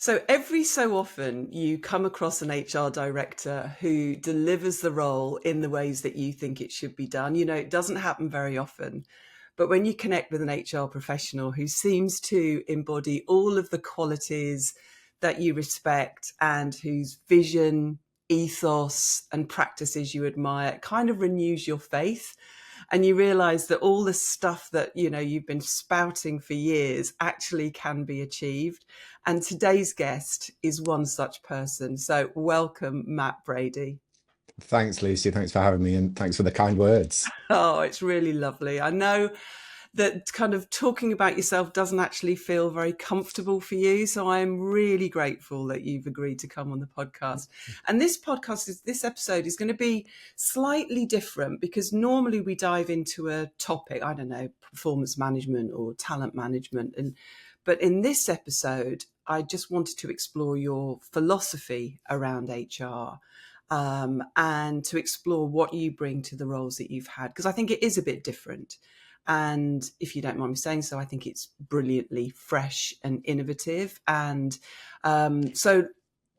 So every so often you come across an HR director who delivers the role in the ways that you think it should be done. You know, it doesn't happen very often. But when you connect with an HR professional who seems to embody all of the qualities that you respect and whose vision, ethos, and practices you admire, it kind of renews your faith. And you realize that all the stuff that, you know, you've been spouting for years actually can be achieved. And today's guest is one such person. So welcome, Matt Brady. Thanks, Lucy. Thanks for having me, and thanks for the kind words. Oh, it's really lovely. I know that kind of talking about yourself doesn't actually feel very comfortable for you. So I'm really grateful that you've agreed to come on the podcast. And this episode is going to be slightly different because normally we dive into a topic, I don't know, performance management or talent management. But in this episode, I just wanted to explore your philosophy around HR. And to explore what you bring to the roles that you've had, because I think it is a bit different. And if you don't mind me saying so, I think it's brilliantly fresh and innovative. And so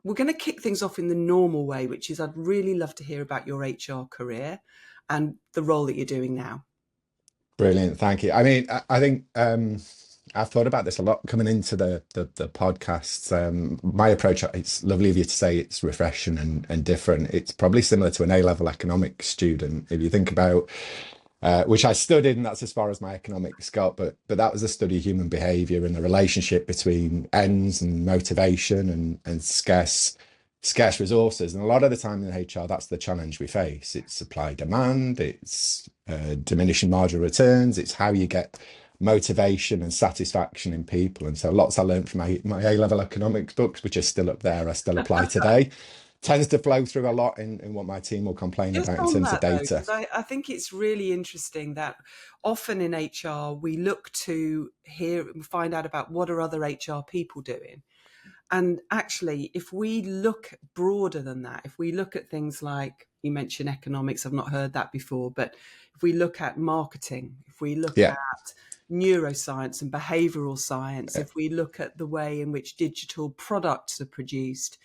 we're going to kick things off in the normal way, which is I'd really love to hear about your HR career and the role that you're doing now. Brilliant, thank you. I mean, I think I've thought about this a lot coming into the podcasts. My approach, it's lovely of you to say it's refreshing and different. It's probably similar to an A-level economics student. If you think about which I studied, and that's as far as my economics got. But that was a study of human behaviour and the relationship between ends and motivation and scarce resources. And a lot of the time in HR, that's the challenge we face. It's supply demand, it's diminishing marginal returns, it's how you get motivation and satisfaction in people. And so lots I learned from my A-level economics books, which are still up there, I still apply today. Tends to flow through a lot in what my team will complain Just about in on terms of that, though, data. because I think it's really interesting that often in HR, we look to hear and find out about what are other HR people doing. And actually, if we look broader than that, if we look at things like you mentioned economics, I've not heard that before, but if we look at marketing, if we look Yeah. at neuroscience and behavioral science, if we look at the way in which digital products are produced,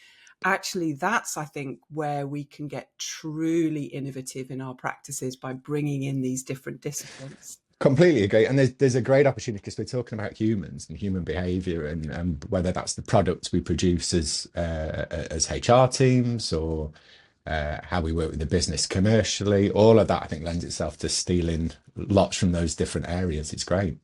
actually that's, I think, where we can get truly innovative in our practices by bringing in these different disciplines. Completely agree. And there's a great opportunity because we're talking about humans and human behavior and whether that's the products we produce as HR teams or how we work with the business commercially. All of that, I think, lends itself to stealing lots from those different areas. It's great.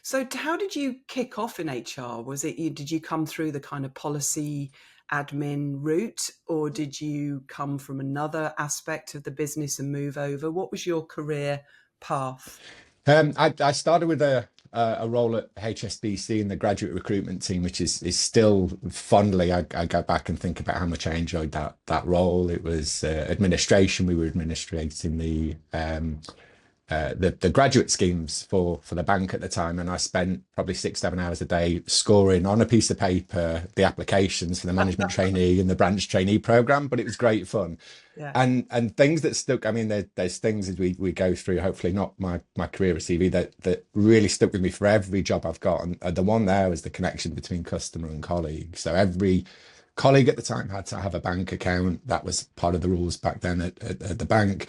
So how did you kick off in HR? Was it did you come through the kind of policy admin route, or did you come from another aspect of the business and move over? What was your career path? I started with a role at HSBC in the graduate recruitment team, which is still fondly. I go back and think about how much I enjoyed that role. It was administration. We were administrating the graduate schemes for the bank at the time, and I spent probably 6-7 hours a day scoring on a piece of paper the applications for the management trainee and the branch trainee program. But it was great fun. Yeah. And things that stuck. I mean, there's things as we go through. Hopefully, not my career at CV that really stuck with me for every job I've got. And the one there was the connection between customer and colleague. So every colleague at the time had to have a bank account. That was part of the rules back then at the bank.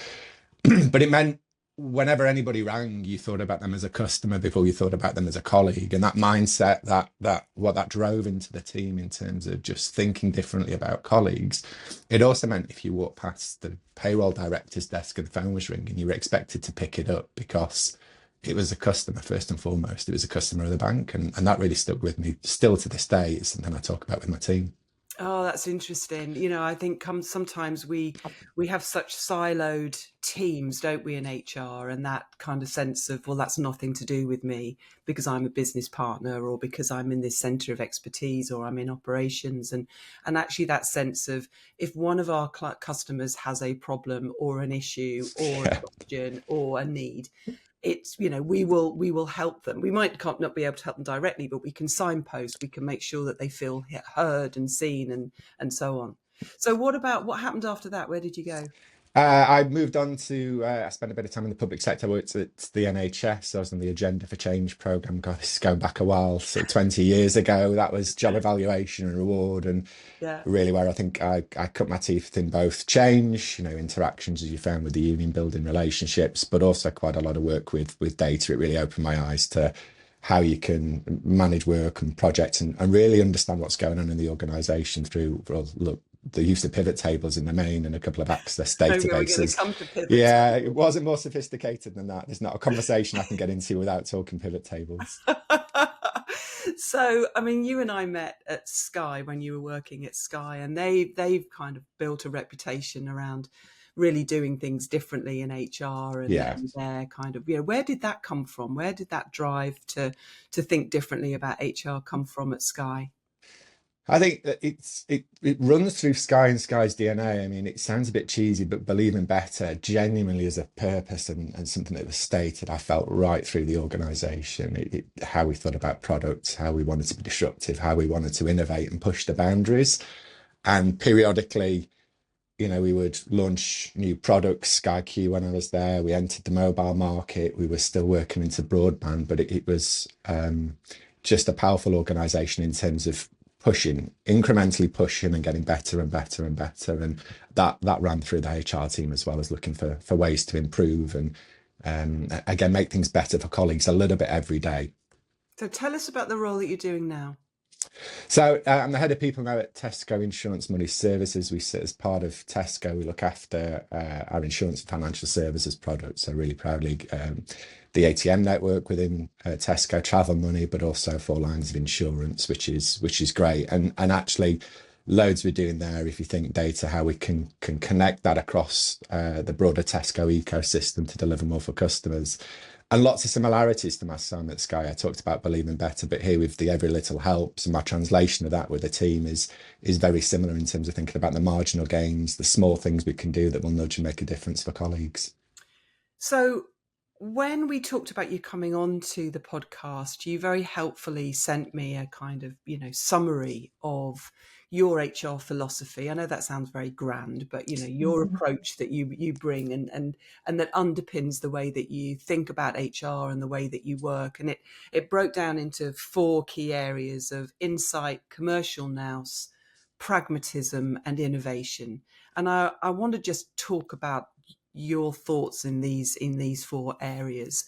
But it meant whenever anybody rang, you thought about them as a customer before you thought about them as a colleague. And that mindset, that what that drove into the team in terms of just thinking differently about colleagues. It also meant if you walked past the payroll director's desk and the phone was ringing, you were expected to pick it up because it was a customer first and foremost. It was a customer of the bank. And that really stuck with me still to this day. It's something I talk about with my team. Oh, that's interesting. You know, I think sometimes we have such siloed teams, don't we, in HR, and that kind of sense of, well, that's nothing to do with me because I'm a business partner or because I'm in this centre of expertise or I'm in operations. And actually that sense of if one of our customers has a problem or an issue or a Yeah. question or a need, it's, you know, we will help them. We might not be able to help them directly, but we can signpost, we can make sure that they feel heard and seen and so on. So what happened after that? Where did you go? I moved on to, I spent a bit of time in the public sector. I worked at the NHS. I was on the Agenda for Change programme. God, this is going back a while, so 20 years ago. That was job evaluation and reward, and Yeah. really where I think I cut my teeth in both change, interactions as you found with the union, building relationships, but also quite a lot of work with data. It really opened my eyes to how you can manage work and projects and really understand what's going on in the organisation through, well, look, the use of pivot tables in the main and a couple of access Oh, yeah, we're going to databases. come to pivot Yeah, it tables. wasn't more sophisticated than that. There's not a conversation I can get into without talking pivot tables. So, I mean, you and I met at Sky when you were working at Sky, and they've kind of built a reputation around really doing things differently in HR, Yeah. and their kind of, where did that come from? Where did that drive to think differently about HR come from at Sky? I think that it runs through Sky and Sky's DNA. I mean, it sounds a bit cheesy, but believing better genuinely as a purpose and something that was stated, I felt right through the organization. How we thought about products, how we wanted to be disruptive, how we wanted to innovate and push the boundaries. And periodically, we would launch new products. Sky Q, when I was there, we entered the mobile market. We were still working into broadband, but it was just a powerful organization in terms of incrementally pushing and getting better and better and better. And that ran through the HR team as well, as looking for ways to improve and again, make things better for colleagues a little bit every day. So tell us about the role that you're doing now. So I'm the head of people now at Tesco Insurance Money Services. We sit as part of Tesco. We look after our insurance and financial services products. So really proudly, the ATM network within Tesco, travel money, but also 4 lines of insurance, which is great. And actually, loads we're doing there. If you think data, how we can connect that across the broader Tesco ecosystem to deliver more for customers. And lots of similarities to my son at Sky. I talked about believing better, but here with the every little helps, and my translation of that with the team is very similar in terms of thinking about the marginal gains, the small things we can do that will nudge and make a difference for colleagues. So when we talked about you coming on to the podcast, you very helpfully sent me a kind of, summary of your HR philosophy. I know that sounds very grand, but your approach that you bring and that underpins the way that you think about HR and the way that you work. And it broke down into 4 key areas of insight, commercial nous, pragmatism, and innovation. And I want to just talk about your thoughts in these 4 areas.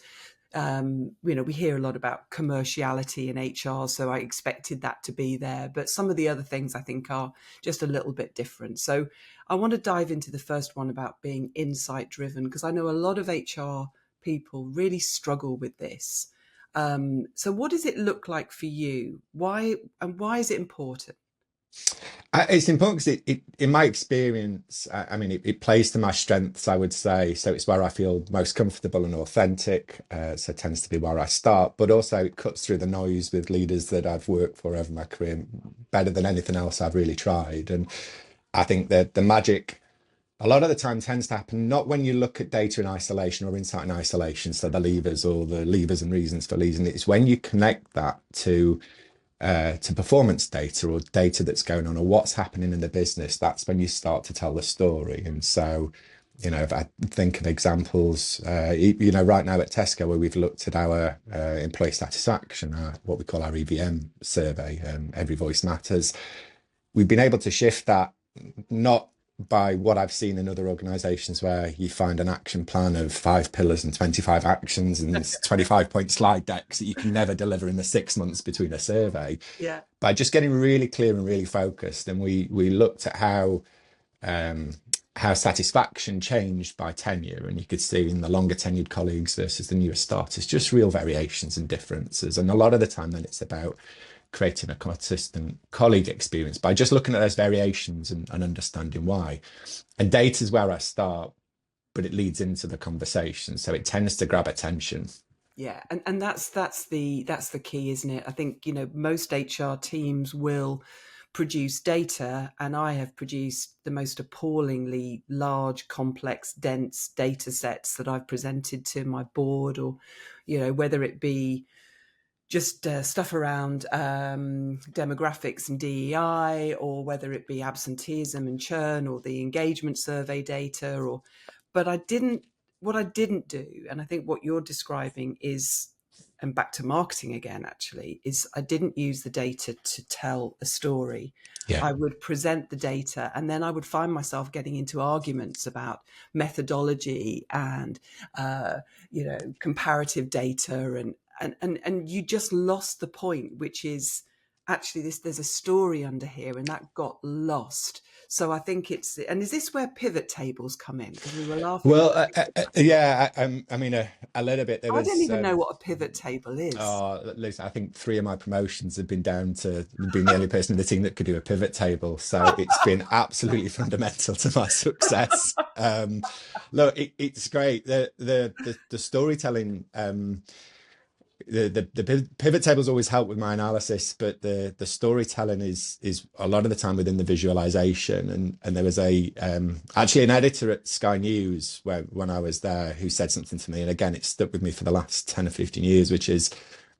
We hear a lot about commerciality in HR, so I expected that to be there. But some of the other things I think are just a little bit different. So I want to dive into the first one about being insight driven, because I know a lot of HR people really struggle with this. So what does it look like for you? Why is it important? It's important because in my experience, I mean, it plays to my strengths, I would say. So it's where I feel most comfortable and authentic. So it tends to be where I start, but also it cuts through the noise with leaders that I've worked for over my career better than anything else I've really tried. And I think that the magic a lot of the time tends to happen not when you look at data in isolation or insight in isolation, so the levers and reasons for leading. It's when you connect that to performance data or data that's going on or what's happening in the business. That's when you start to tell the story. And so, if I think of examples, right now at Tesco, where we've looked at our employee satisfaction, what we call our EVM survey, Every Voice Matters, we've been able to shift that not by what I've seen in other organizations where you find an action plan of 5 pillars and 25 actions and 25-point slide decks that you can never deliver in the 6 months between a survey. Yeah. By just getting really clear and really focused. And we looked at how satisfaction changed by tenure. And you could see in the longer tenured colleagues versus the newer starters, just real variations and differences. And a lot of the time then it's about creating a consistent colleague experience by just looking at those variations and understanding why. And data is where I start, but it leads into the conversation. So it tends to grab attention. Yeah, and that's the key, isn't it? I think, most HR teams will produce data, and I have produced the most appallingly large, complex, dense data sets that I've presented to my board, or, whether it be just stuff around demographics and DEI, or whether it be absenteeism and churn, or the engagement survey data, but what I didn't do, and I think what you're describing is, and back to marketing again, actually, is I didn't use the data to tell a story. Yeah. I would present the data, and then I would find myself getting into arguments about methodology and, comparative data, and you just lost the point, which is actually there's a story under here, and that got lost. So I think and is this where pivot tables come in? Because we were laughing. Well, yeah, I mean, a little bit. There I don't was, even know what a pivot table is. listen, I think 3 of my promotions have been down to being the only person in the team that could do a pivot table. So it's been absolutely fundamental to my success. Look, it's great. The storytelling, the pivot tables always help with my analysis, but the storytelling is a lot of the time within the visualization. And there was actually an editor at Sky News when I was there who said something to me, and again it stuck with me for the last 10 or 15 years, which is,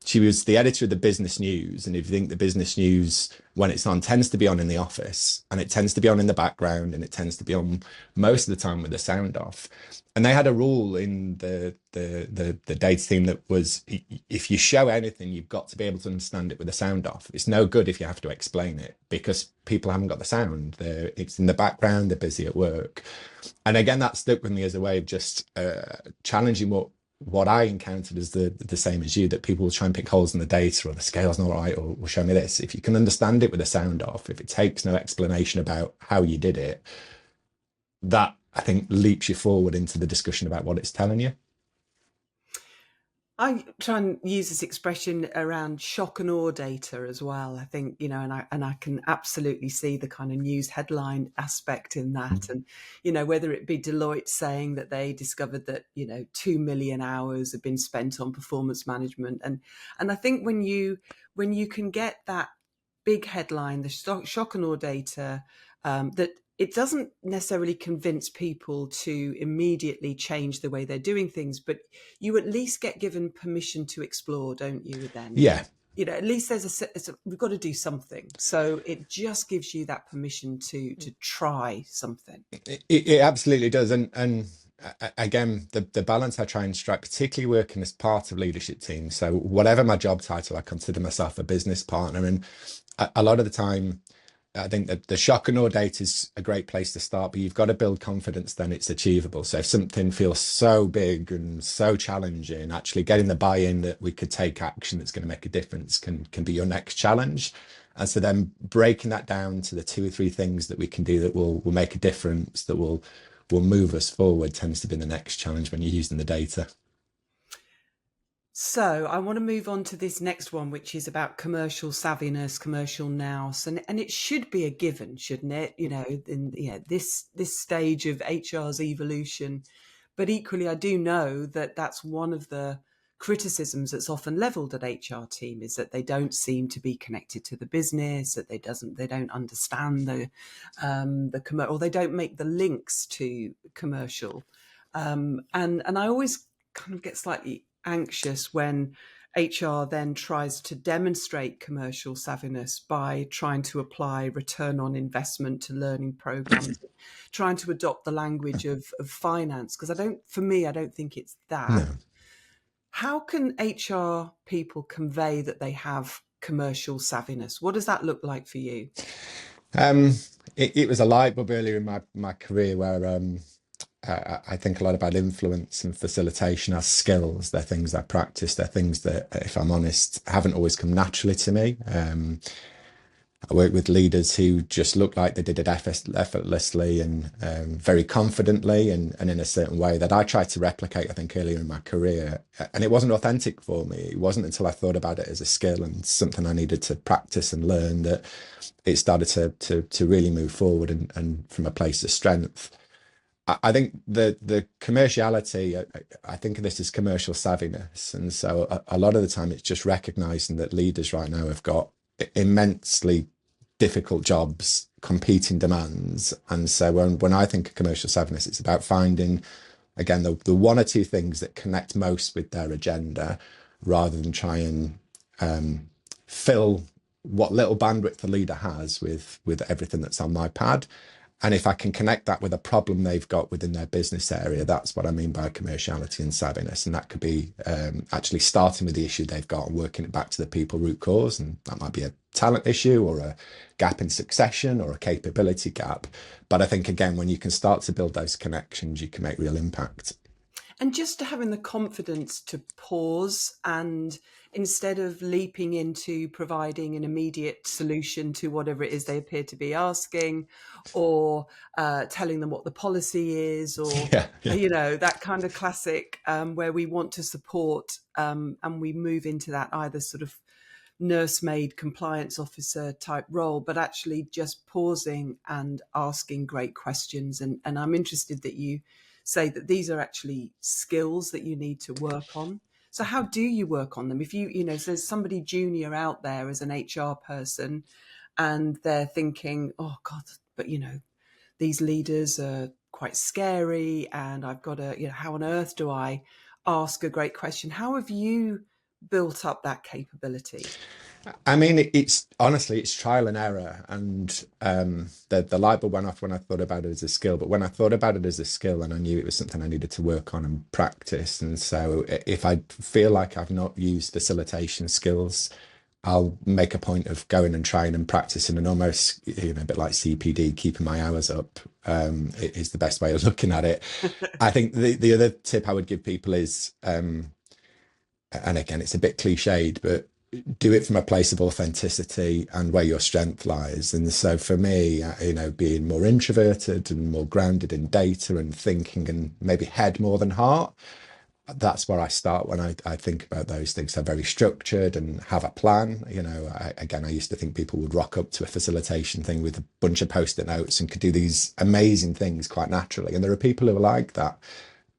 she was the editor of the business news, and if you think the business news, when it's on, tends to be on in the office, and it tends to be on in the background, and it tends to be on most of the time with the sound off. And they had a rule in the data team that was, if you show anything, you've got to be able to understand it with the sound off. It's no good if you have to explain it, because people haven't got the sound. It's in the background, they're busy at work. And again, that stuck with me as a way of just challenging what I encountered as the same as you, that people will try and pick holes in the data, or the scale's not right, or show me this. If you can understand it with the sound off, if it takes no explanation about how you did it, that I think leaps you forward into the discussion about what it's telling you. I try and use this expression around shock and awe data as well. I think, and I can absolutely see the kind of news headline aspect in that. And, whether it be Deloitte saying that they discovered that, 2 million hours have been spent on performance management. And I think when you can get that big headline, the shock and awe data, that it doesn't necessarily convince people to immediately change the way they're doing things, but you at least get given permission to explore, don't you? Then, yeah, at least we've got to do something. So it just gives you that permission to try something. It absolutely does. And again, the balance I try and strike, particularly working as part of leadership teams. So whatever my job title, I consider myself a business partner, and a lot of the time, I think that the shock and awe data is a great place to start, but you've got to build confidence, then it's achievable. So if something feels so big and so challenging, actually getting the buy-in that we could take action that's going to make a difference can be your next challenge. And so then breaking that down to the 2 or 3 things that we can do that will make a difference, that will move us forward, tends to be the next challenge when you're using the data. So I want to move on to this next one, which is about commercial savviness, commercial nous, and it should be a given, shouldn't it? In this stage of HR's evolution. But equally, I do know that that's one of the criticisms that's often levelled at HR team, is that they don't seem to be connected to the business, that they don't understand the commercial, or they don't make the links to commercial, and I always kind of get slightly anxious when HR then tries to demonstrate commercial savviness by trying to apply return on investment to learning programs, trying to adopt the language of finance, because I don't think it's that. No. How can HR people convey that they have commercial savviness? What does that look like for you? It was a light bulb earlier in my career where I think a lot about influence and facilitation as skills. They're things I practice. They're things that, if I'm honest, haven't always come naturally to me. I work with leaders who just look like they did it effortlessly and very confidently and in a certain way that I tried to replicate, I think, earlier in my career. And it wasn't authentic for me. It wasn't until I thought about it as a skill and something I needed to practice and learn that it started to really move forward and from a place of strength. I think the commerciality, I think of this as commercial savviness. And so a lot of the time it's just recognizing that leaders right now have got immensely difficult jobs, competing demands. And so when I think of commercial savviness, it's about finding, again, the 1 or 2 things that connect most with their agenda, rather than try and fill what little bandwidth the leader has with everything that's on my pad. And if I can connect that with a problem they've got within their business area, that's what I mean by commerciality and savviness. And that could be actually starting with the issue they've got and working it back to the people root cause. And that might be a talent issue or a gap in succession or a capability gap. But I think, again, when you can start to build those connections, you can make real impact. And just having the confidence to pause, and instead of leaping into providing an immediate solution to whatever it is they appear to be asking, or telling them what the policy is, or Yeah, yeah. that kind of classic where we want to support, and we move into that either sort of nursemaid compliance officer type role, but actually just pausing and asking great questions. And I'm interested that you say that these are actually skills that you need to work on. So how do you work on them? If so there's somebody junior out there as an HR person and they're thinking, oh God, but these leaders are quite scary and I've got to, how on earth do I ask a great question? How have you built up that capability? I mean, it's honestly, it's trial and error. And the light bulb went off when I thought about it as a skill. But when I thought about it as a skill, and I knew it was something I needed to work on and practice. And so if I feel like I've not used facilitation skills, I'll make a point of going and trying and practicing, and almost, a bit like CPD, keeping my hours up is the best way of looking at it. I think the other tip I would give people is, and again, it's a bit cliched, but do it from a place of authenticity and where your strength lies. And so for me, being more introverted and more grounded in data and thinking and maybe head more than heart, that's where I start when I think about those things. They're very structured and have a plan. I used to think people would rock up to a facilitation thing with a bunch of post-it notes and could do these amazing things quite naturally. And there are people who are like that.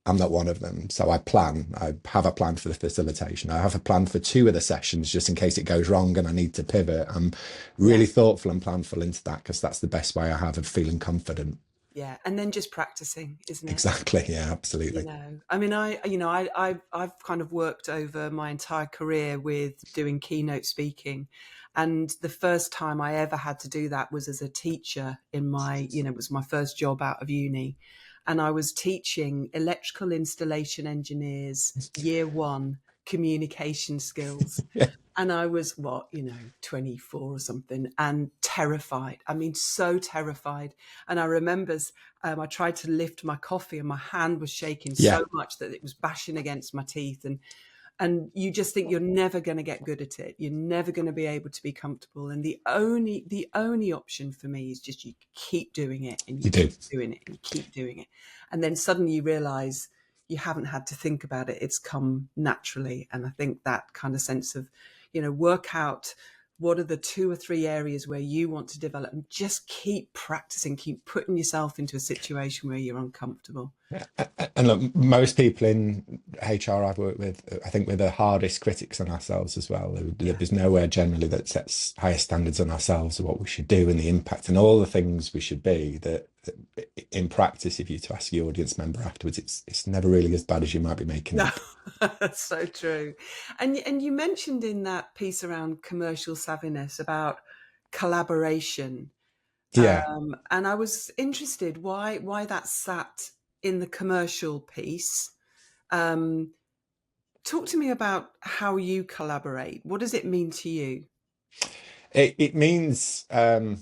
I'm not one of them. So I have a plan for the facilitation. I have a plan for 2 of the sessions just in case it goes wrong and I need to pivot. I'm really thoughtful and planful into that because that's the best way I have of feeling confident. Yeah. And then just practicing, isn't it? Exactly. Yeah, absolutely. I mean, I've kind of worked over my entire career with doing keynote speaking. And the first time I ever had to do that was as a teacher in it was my first job out of uni. And I was teaching electrical installation engineers, year 1, communication skills. Yeah. And I was 24 or something, and terrified. I mean, so terrified. And I remember I tried to lift my coffee and my hand was shaking so much that it was bashing against my teeth. And you just think you're never going to get good at it. You're never going to be able to be comfortable. And the only option for me is just you keep doing it and you keep doing it and you keep doing it. And then suddenly you realize you haven't had to think about it. It's come naturally. And I think that kind of sense of, work out what are the 2 or 3 areas where you want to develop and just keep practicing, keep putting yourself into a situation where you're uncomfortable. And look, most people in HR I've worked with, I think we're the hardest critics on ourselves as well. There's nowhere generally that sets higher standards on ourselves of what we should do and the impact and all the things we should be that in practice, if you to ask your audience member afterwards, it's never really as bad as you might be making it. That's so true. And you mentioned in that piece around commercial savviness about collaboration. Yeah. And I was interested why that sat in the commercial piece. Talk to me about how you collaborate. What does it mean to you? It means, I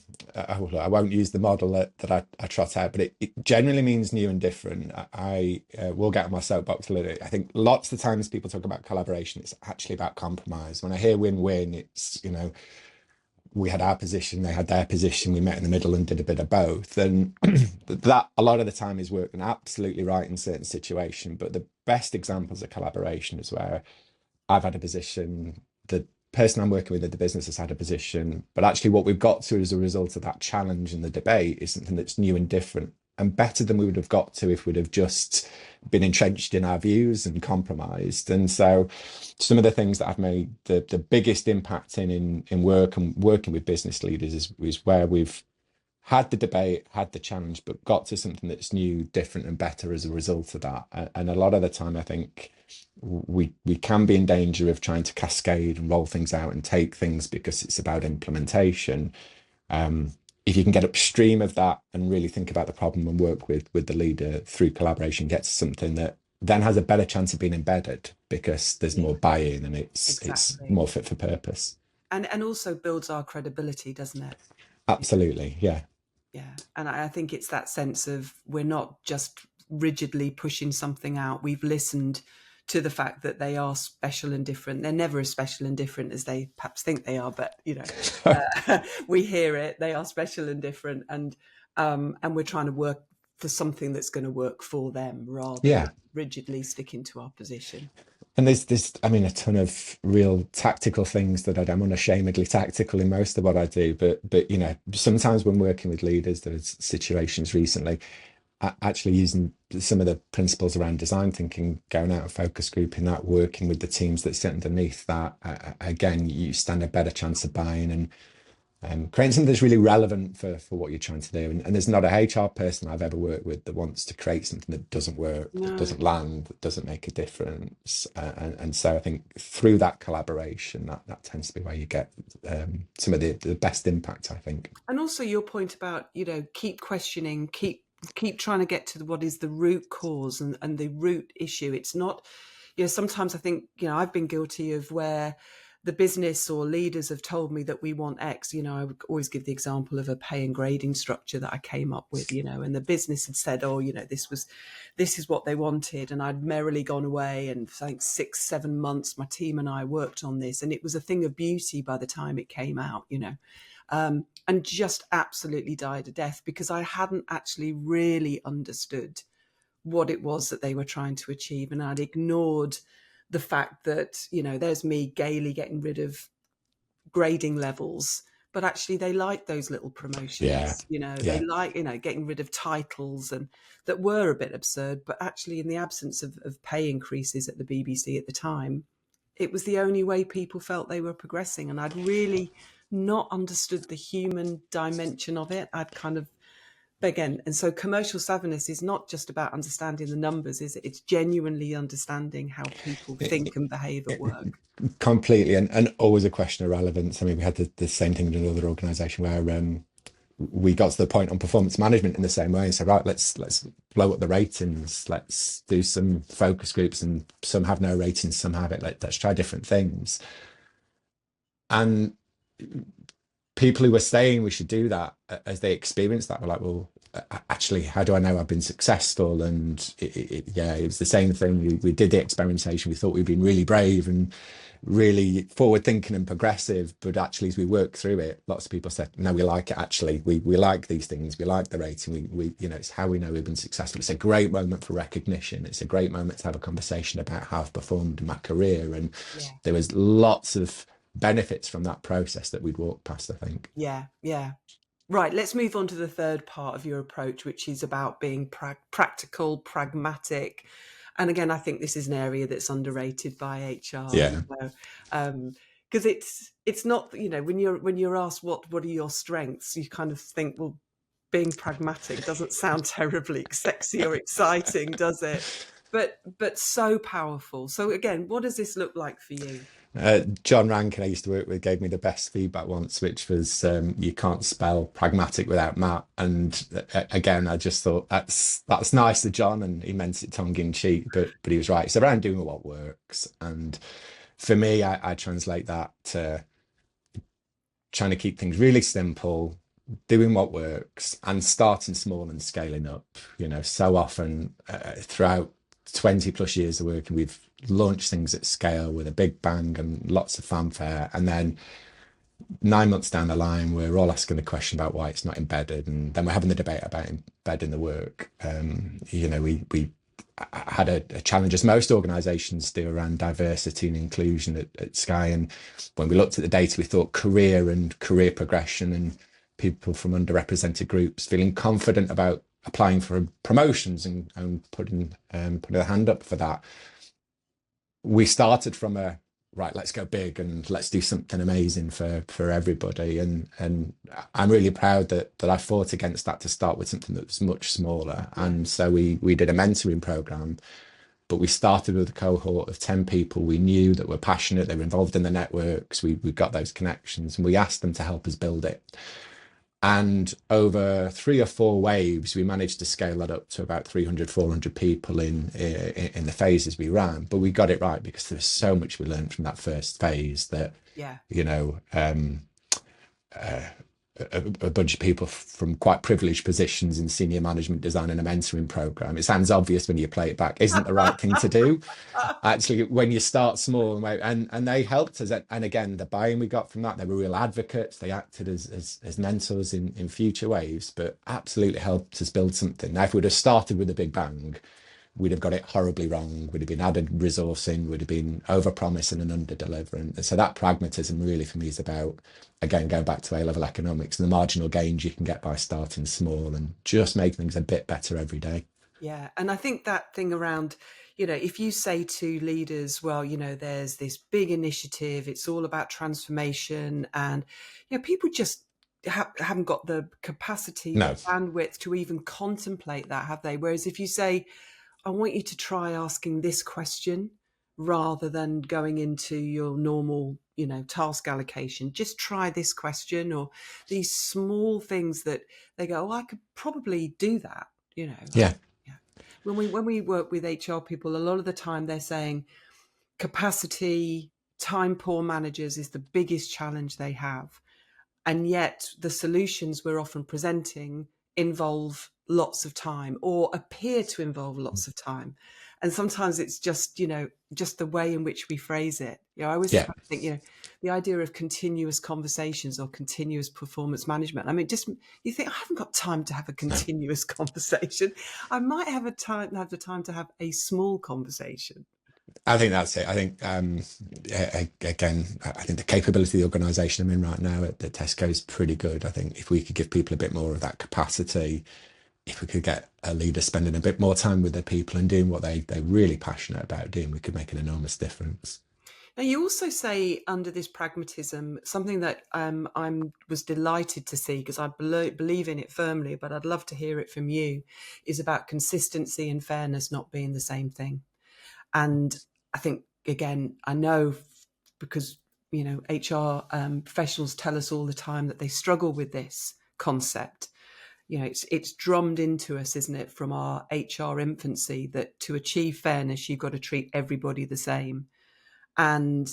won't use the model that I trot out, but it generally means new and different. I will get on my soapbox a little bit. I think lots of the times people talk about collaboration, it's actually about compromise. When I hear win-win, it's, we had our position, they had their position, we met in the middle and did a bit of both. And that a lot of the time is working absolutely right in certain situations. But the best examples of collaboration is where I've had a position, the person I'm working with at the business has had a position, but actually what we've got to as a result of that challenge and the debate is something that's new and different and better than we would have got to if we'd have just been entrenched in our views and compromised. And so some of the things that I've made the biggest impact in work and working with business leaders is where we've had the debate, had the challenge, but got to something that's new, different and better as a result of that. And a lot of the time, I think we can be in danger of trying to cascade and roll things out and take things because it's about implementation. If you can get upstream of that and really think about the problem and work with the leader through collaboration, get to something that then has a better chance of being embedded because there's more buy-in and it's Exactly. more fit for purpose. And also builds our credibility, doesn't it? Absolutely, yeah. Yeah. And I think it's that sense of we're not just rigidly pushing something out. We've listened to the fact that they are special and different. They're never as special and different as they perhaps think they are, but we hear it. They are special and different, and we're trying to work for something that's going to work for them rather than Yeah. rigidly sticking to our position. And there's, I mean, a ton of real tactical things that I'm unashamedly tactical in most of what I do. But sometimes when working with leaders, there's situations recently, actually using some of the principles around design thinking, going out of focus group in that, working with the teams that sit underneath that, again, you stand a better chance of buying and creating something that's really relevant for what you're trying to do. And there's not a HR person I've ever worked with that wants to create something that doesn't work, that doesn't land, that doesn't make a difference. And so I think through that collaboration, that tends to be where you get some of the best impact, I think. And also your point about, keep questioning, keep trying to get to what is the root cause and the root issue. It's not, sometimes I think, I've been guilty of where the business or leaders have told me that we want X. I would always give the example of a pay and grading structure that I came up with, and the business had said, oh, this is what they wanted. And I'd merrily gone away, and I think 6-7 months, my team and I worked on this, and it was a thing of beauty by the time it came out, and just absolutely died a death because I hadn't actually really understood what it was that they were trying to achieve. And I'd ignored the fact that, there's me gaily getting rid of grading levels, but actually they like those little promotions. They like, getting rid of titles and that were a bit absurd, but actually in the absence of pay increases at the BBC at the time, it was the only way people felt they were progressing. And I'd really not understood the human dimension of it. I'd kind of, again, and so commercial savviness is not just about understanding the numbers, is it? It's genuinely understanding how people think and behave at work. Completely, and always a question of relevance. I mean, we had the same thing in another organisation where we got to the point on performance management in the same way and said, right, let's blow up the ratings, let's do some focus groups, and some have no ratings, some have it. Let's try different things. And people who were saying we should do that, as they experienced that, were like, well, actually, how do I know I've been successful? And it was the same thing. We did the experimentation. We thought we'd been really brave and really forward thinking and progressive, but actually as we work through it, lots of people said, no, we like it. Actually, we like these things, we like the rating, we it's how we know we've been successful. It's a great moment for recognition. It's a great moment to have a conversation about how I've performed in my career. And there was lots of benefits from that process that we'd walked past, I think. Yeah Right, let's move on to the third part of your approach, which is about being practical, pragmatic. And again, I think this is an area that's underrated by HR. Because it's not, when you're asked what are your strengths, you kind of think, well, being pragmatic doesn't sound terribly sexy or exciting, does it? But so powerful. So again, what does this look like for you? John Rankin, I used to work with, gave me the best feedback once, which was you can't spell pragmatic without Matt. And again, I just thought that's nice to John, and he meant it tongue in cheek, but he was right. It's around doing what works. And for me, I translate that to trying to keep things really simple, doing what works, and starting small and scaling up. So often throughout 20 plus years of working, we've launched things at scale with a big bang and lots of fanfare, and then 9 months down the line we're all asking the question about why it's not embedded, and then we're having the debate about embedding the work. We had a challenge, as most organizations do, around diversity and inclusion at Sky, and when we looked at the data, we thought career and career progression and people from underrepresented groups feeling confident about applying for promotions and putting a hand up for that. We started from right, let's go big and let's do something amazing for everybody. And I'm really proud that I fought against that to start with something that was much smaller. And so we did a mentoring program but we started with a cohort of 10 people we knew that were passionate, they were involved in the networks, we got those connections, and we asked them to help us build it. And over 3 or 4 waves, we managed to scale that up to about 300, 400 people in the phases we ran. But we got it right because there's so much we learned from that first phase that, Yeah. you know, a bunch of people from quite privileged positions in senior management design and a mentoring program. It sounds obvious when you play it back, isn't the right thing to do. Actually, when you start small, and they helped us. And again, the buy-in we got from that, they were real advocates. They acted as mentors in future waves, but absolutely helped us build something. Now, if we'd have started with a big bang, we'd have got it horribly wrong. We'd have been added resourcing, would have been over-promising and under-delivering. And so that pragmatism really for me is about, again, going back to A-level economics and the marginal gains you can get by starting small and just make things a bit better every day. Yeah. And I think that thing around, if you say to leaders, well, there's this big initiative, it's all about transformation, and, people just haven't got the capacity, the No. bandwidth to even contemplate that, have they? Whereas if you say, I want you to try asking this question rather than going into your normal, task allocation. Just try this question, or these small things that they go, oh, I could probably do that, Yeah. Yeah. When we work with HR people, a lot of the time they're saying capacity, time poor managers is the biggest challenge they have. And yet the solutions we're often presenting involve lots of time or appear to involve lots of time. And sometimes it's just, just the way in which we phrase it. I always Yeah. try to think, the idea of continuous conversations or continuous performance management. I mean, just you think, I haven't got time to have a continuous conversation. I might have the time to have a small conversation. I think that's it. I think, again, I think the capability of the organisation I'm in right now at Tesco is pretty good. I think if we could give people a bit more of that capacity, if we could get a leader spending a bit more time with their people and doing what they're really passionate about doing, we could make an enormous difference. Now, you also say under this pragmatism, something that I was delighted to see, because I believe in it firmly, but I'd love to hear it from you, is about consistency and fairness not being the same thing. And I think, again, I know because, HR professionals tell us all the time that they struggle with this concept. It's drummed into us, isn't it, from our HR infancy, that to achieve fairness, you've got to treat everybody the same. And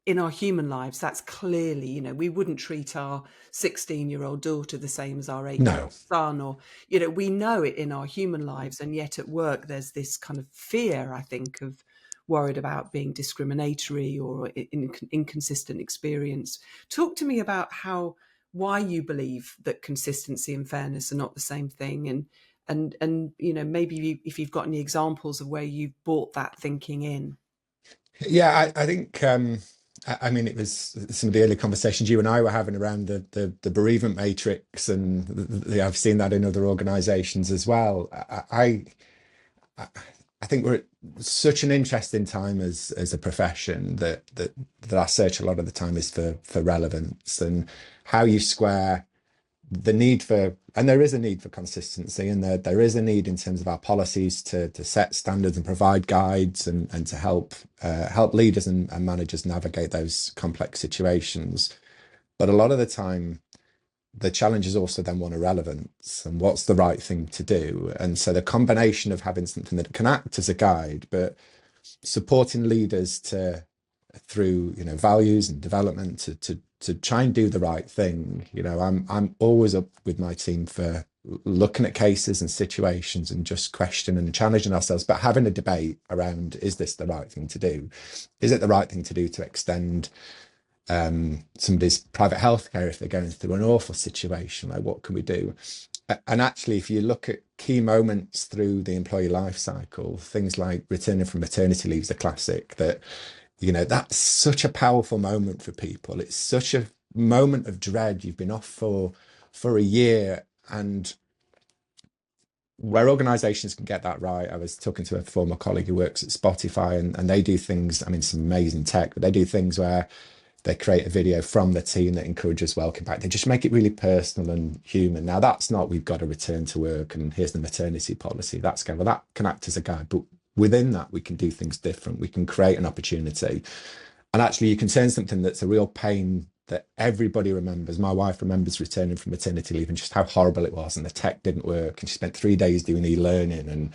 in our human lives, that's clearly, we wouldn't treat our 16-year-old daughter the same as our 8-year-old No. son, or, we know it in our human lives. And yet at work, there's this kind of fear, I think, of worried about being discriminatory or inconsistent experience. Talk to me about why you believe that consistency and fairness are not the same thing. And maybe if you've got any examples of where you've brought that thinking in. Yeah, I think, I mean, it was some of the early conversations you and I were having around the bereavement matrix, and I've seen that in other organisations as well. I think we're at such an interesting time as a profession that our search a lot of the time is for relevance and how you square the need for, and there is a need for consistency, and there is a need in terms of our policies to set standards and provide guides and to help leaders and managers navigate those complex situations. But a lot of the time, the challenge is also then one of relevance and what's the right thing to do. And so the combination of having something that can act as a guide, but supporting leaders through values and development to try and do the right thing. I'm always up with my team for looking at cases and situations and just questioning and challenging ourselves, but having a debate around, is this the right thing to do? Is it the right thing to do to extend somebody's private healthcare if they're going through an awful situation? Like, what can we do? And actually, if you look at key moments through the employee life cycle, things like returning from maternity leave is a classic. That's such a powerful moment for people. It's such a moment of dread. You've been off for a year, and where organizations can get that right. I was talking to a former colleague who works at Spotify, and they do things, I mean, some amazing tech, but they do things where They create a video from the team that encourages welcome back. They just make it really personal and human. Now, that's not we've got to return to work and here's the maternity policy. That's going, well, that can act as a guide. But within that, we can do things different. We can create an opportunity. And actually, you can turn something that's a real pain that everybody remembers. My wife remembers returning from maternity leave and just how horrible it was, and the tech didn't work, and she spent 3 days doing e-learning. And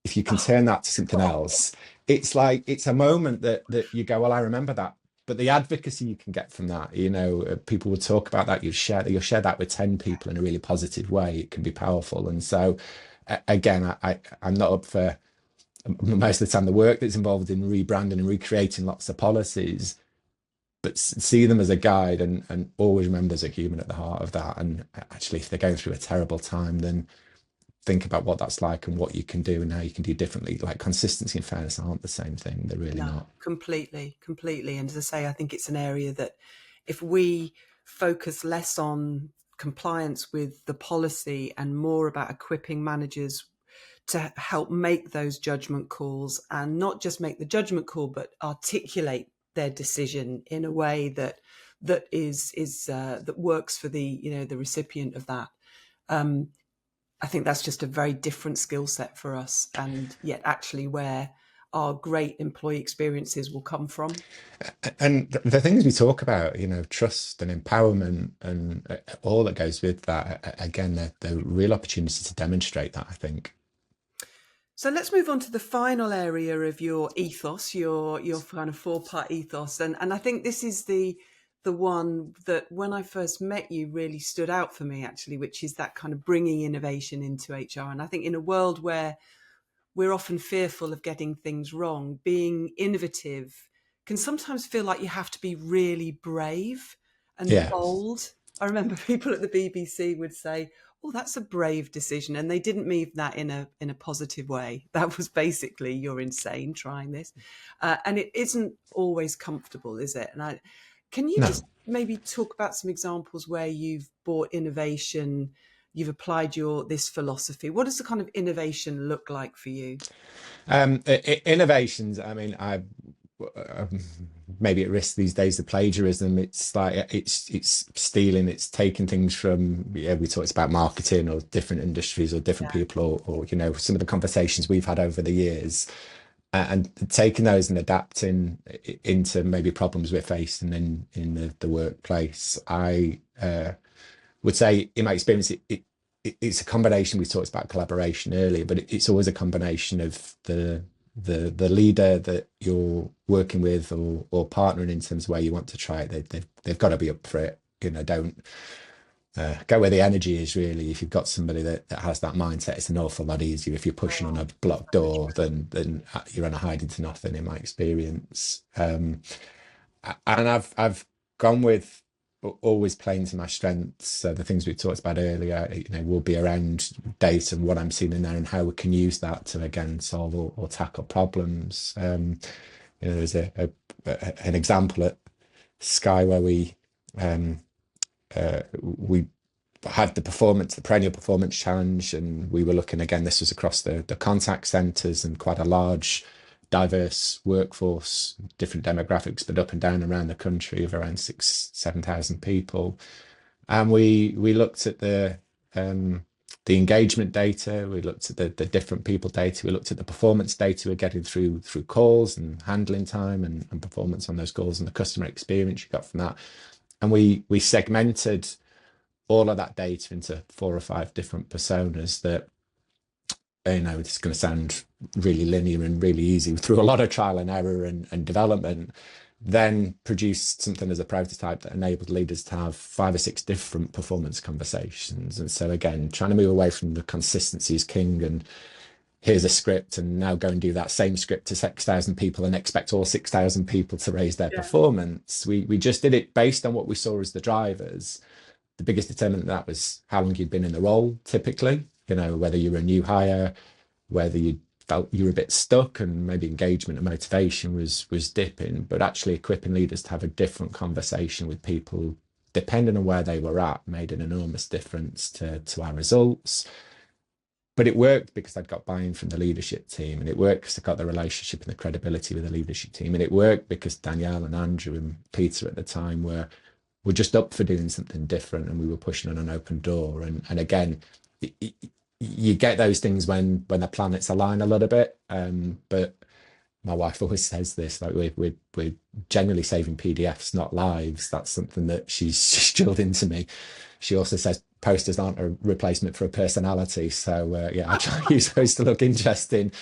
if you can turn that to something else, it's like it's a moment that you go, well, I remember that. But the advocacy you can get from that, people will talk about that. You'll share that with 10 people in a really positive way. It can be powerful. And so, again, I'm not up for most of the time the work that's involved in rebranding and recreating lots of policies, but see them as a guide and always remember there's a human at the heart of that. And actually, if they're going through a terrible time, then think about what that's like and what you can do and how you can do differently. Like consistency and fairness aren't the same thing. They're really not. Completely. And as I say, I think it's an area that if we focus less on compliance with the policy and more about equipping managers to help make those judgment calls, and not just make the judgment call, but articulate their decision in a way that works for the recipient of that. I think that's just a very different skill set for us, and yet actually where our great employee experiences will come from. And the things we talk about, trust and empowerment and all that goes with that, again, the real opportunity to demonstrate that, I think. So let's move on to the final area of your ethos, your kind of 4-part ethos. And I think this is the one that when I first met you really stood out for me, actually, which is that kind of bringing innovation into HR. And I think in a world where we're often fearful of getting things wrong, being innovative can sometimes feel like you have to be really brave and bold. I remember people at the BBC would say, "Oh, that's a brave decision," and they didn't mean that in a positive way. That was basically, "You're insane trying this," and it isn't always comfortable, is it? And can you just maybe talk about some examples where you've brought innovation, you've applied this philosophy? What does the kind of innovation look like for you? Innovations, I mean, I maybe at risk these days of plagiarism. It's like it's stealing, it's taking things from, we talked about marketing or different industries or different people, or some of the conversations we've had over the years, and taking those and adapting into maybe problems we're facing in the workplace. I would say, in my experience, it's a combination. We talked about collaboration earlier, but it's always a combination of the leader that you're working with or partnering in terms of where you want to try it. They've got to be up for it. Don't go where the energy is, really. If you've got somebody that has that mindset, it's an awful lot easier. If you're pushing on a blocked door, then you're on a hide into nothing, in my experience. And I've gone with always playing to my strengths. So the things we talked about earlier, will be around data and what I'm seeing in there and how we can use that to again solve or tackle problems. There's an example at Sky where we had the perennial performance challenge, and we were looking, again, this was across the contact centres and quite a large diverse workforce, different demographics, but up and down around the country, of around 7,000 people. And we looked at the engagement data, we looked at the different people data, we looked at the performance data we're getting through calls and handling time and performance on those calls and the customer experience you got from that. And we segmented all of that data into 4 or 5 different personas that, it's going to sound really linear and really easy, through a lot of trial and error and development, then produced something as a prototype that enabled leaders to have 5 or 6 different performance conversations. And so, again, trying to move away from the consistency is king and here's a script and now go and do that same script to 6,000 people and expect all 6,000 people to raise their performance. We just did it based on what we saw as the drivers. The biggest determinant of that was how long you'd been in the role, typically, whether you were a new hire, whether you felt you were a bit stuck and maybe engagement and motivation was dipping, but actually equipping leaders to have a different conversation with people, depending on where they were at, made an enormous difference to our results. But it worked because I'd got buy-in from the leadership team, and it worked because I got the relationship and the credibility with the leadership team, and it worked because Danielle and Andrew and Peter at the time were just up for doing something different, and we were pushing on an open door. And again, you get those things when the planets align a little bit. But my wife always says this, like we're generally saving PDFs, not lives. That's something that she's drilled into me. She also says posters aren't a replacement for a personality. So yeah, I try to use those to look interesting.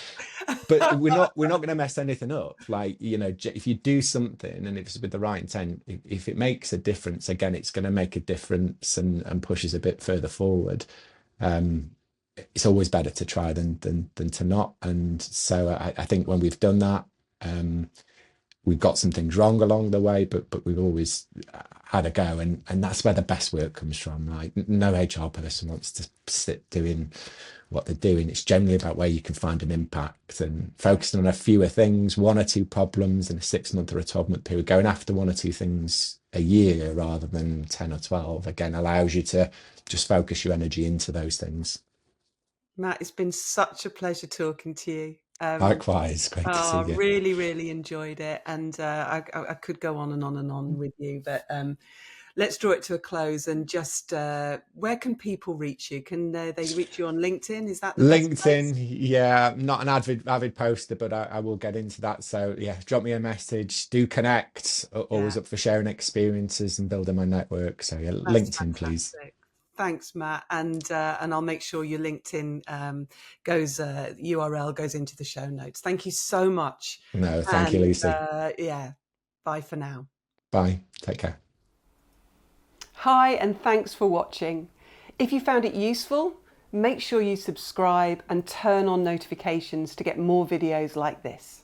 But we're not going to mess anything up. Like, if you do something and it's with the right intent, if it makes a difference, again, it's going to make a difference and pushes a bit further forward. It's always better to try than to not. And so I think when we've done that, we've got some things wrong along the way, but we've always had a go, and that's where the best work comes from. Like, no HR person wants to sit doing what they're doing. It's generally about where you can find an impact, and focusing on a fewer things, 1 or 2 problems in a 6-month or a 12-month period, going after 1 or 2 things a year rather than 10 or 12, again, allows you to just focus your energy into those things. Matt, it's been such a pleasure talking to you. Likewise, great to see you. Really, really enjoyed it. And I could go on and on and on with you, but let's draw it to a close. And just where can people reach you? Can they reach you on LinkedIn? Is that the best LinkedIn? place? Yeah, not an avid poster, but I will get into that. So yeah, drop me a message. Do connect. Always up for sharing experiences and building my network. So yeah, That's LinkedIn, please. fantastic. Thanks, Matt, and I'll make sure your LinkedIn URL goes into the show notes. Thank you so much. No, thank you, And Lucy. yeah, bye for now. Bye. Take care. Hi, and thanks for watching. If you found it useful, make sure you subscribe and turn on notifications to get more videos like this.